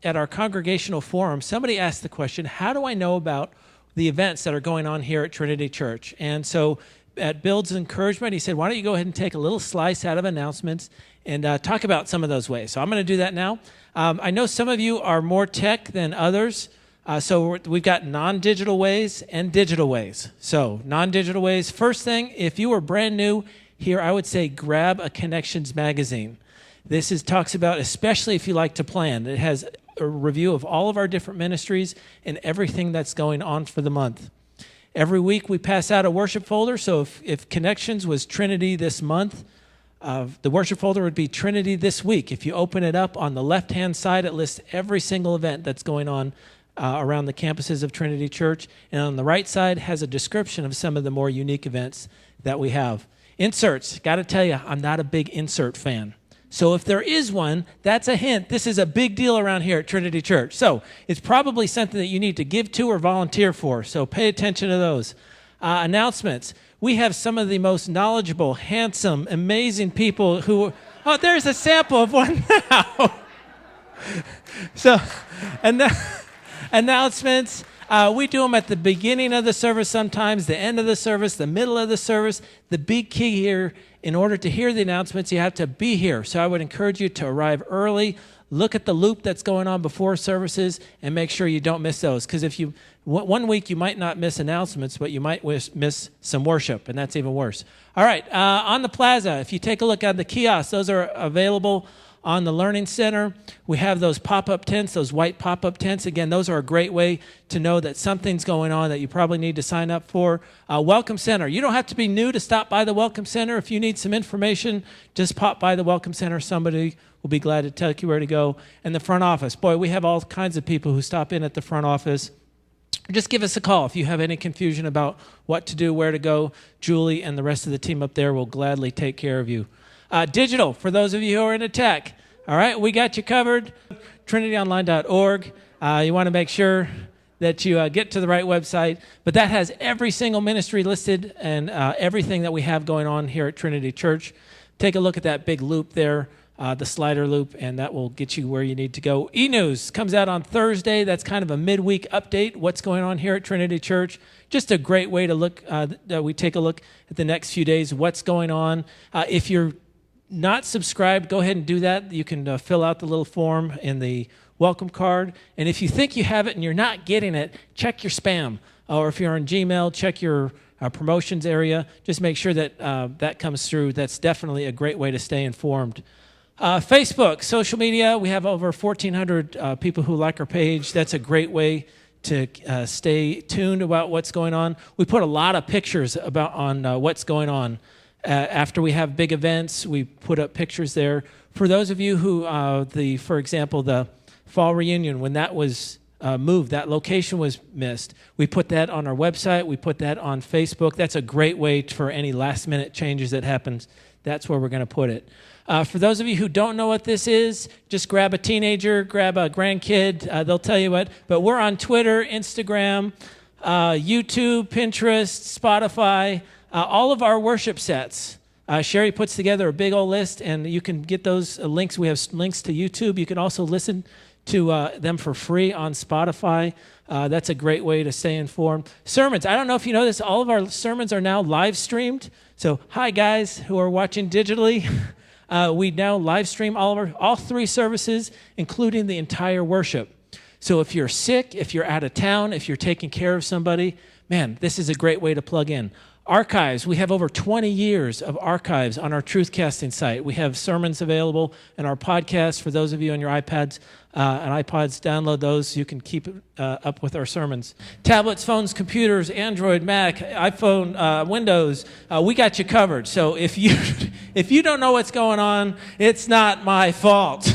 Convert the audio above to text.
at our congregational forum, somebody asked the question, how do I know about the events that are going on here at Trinity Church? And so at Bill's encouragement, he said, why don't you go ahead and take a little slice out of announcements and talk about some of those ways. So I'm going to do that now. I know some of you are more tech than others. So we've got non-digital ways and digital ways. So non-digital ways. First thing, if you are brand new here, I would say grab a Connections magazine. This talks about, especially if you like to plan, it has a review of all of our different ministries and everything that's going on for the month. Every week we pass out a worship folder. So if Connections was Trinity this month, the worship folder would be Trinity this week. If you open it up on the left-hand side, it lists every single event that's going on around the campuses of Trinity Church. And on the right side has a description of some of the more unique events that we have. Inserts. Got to tell you, I'm not a big insert fan. So if there is one, that's a hint. This is a big deal around here at Trinity Church. So it's probably something that you need to give to or volunteer for. So pay attention to those. Announcements. We have some of the most knowledgeable, handsome, amazing people who... Oh, there's a sample of one now. So, announcements. We do them at the beginning of the service sometimes, the end of the service, the middle of the service. The big key here, in order to hear the announcements, you have to be here. So I would encourage you to arrive early, look at the loop that's going on before services, and make sure you don't miss those. Because if you, one week you might not miss announcements, but you might miss some worship, and that's even worse. All right, on the plaza, if you take a look at the kiosks, those are available on the Learning Center. We have those pop-up tents, those white pop-up tents. Again, those are a great way to know that something's going on that you probably need to sign up for. Welcome Center. You don't have to be new to stop by the Welcome Center. If you need some information, just pop by the Welcome Center. Somebody will be glad to tell you where to go. And the front office. Boy, we have all kinds of people who stop in at the front office. Just give us a call if you have any confusion about what to do, where to go. Julie and the rest of the team up there will gladly take care of you. Digital, for those of you who are into tech. All right, we got you covered. TrinityOnline.org. You want to make sure that you get to the right website. But that has every single ministry listed and everything that we have going on here at Trinity Church. Take a look at that big loop there, the slider loop, and that will get you where you need to go. E-News comes out on Thursday. That's kind of a midweek update, what's going on here at Trinity Church. Just a great way to look, we take a look at the next few days, what's going on. If you're not subscribed, go ahead and do that. You can fill out the little form in the welcome card. And if you think you have it and you're not getting it, check your spam. Or if you're on Gmail, check your promotions area. Just make sure that that comes through. That's definitely a great way to stay informed. Facebook, social media. We have over 1,400 people who like our page. That's a great way to stay tuned about what's going on. We put a lot of pictures on what's going on. After we have big events, we put up pictures there. For those of you who, for example, the fall reunion, when that was moved, that location was missed, we put that on our website. We put that on Facebook. That's a great way for any last-minute changes that happens. That's where we're going to put it. For those of you who don't know what this is, just grab a teenager, grab a grandkid. They'll tell you what. But we're on Twitter, Instagram, YouTube, Pinterest, Spotify, all of our worship sets. Sherry puts together a big old list, and you can get those links. We have links to YouTube. You can also listen to them for free on Spotify. That's a great way to stay informed. Sermons. I don't know if you know this. All of our sermons are now live streamed. So hi, guys who are watching digitally. We now live stream all three services, including the entire worship. So if you're sick, if you're out of town, if you're taking care of somebody, man, this is a great way to plug in. Archives. We have over 20 years of archives on our Truthcasting site. We have sermons available in our podcast. For those of you on your iPads and iPods, download those. You can keep up with our sermons. Tablets, phones, computers, Android, Mac, iPhone, Windows. We got you covered. So if you don't know what's going on, it's not my fault.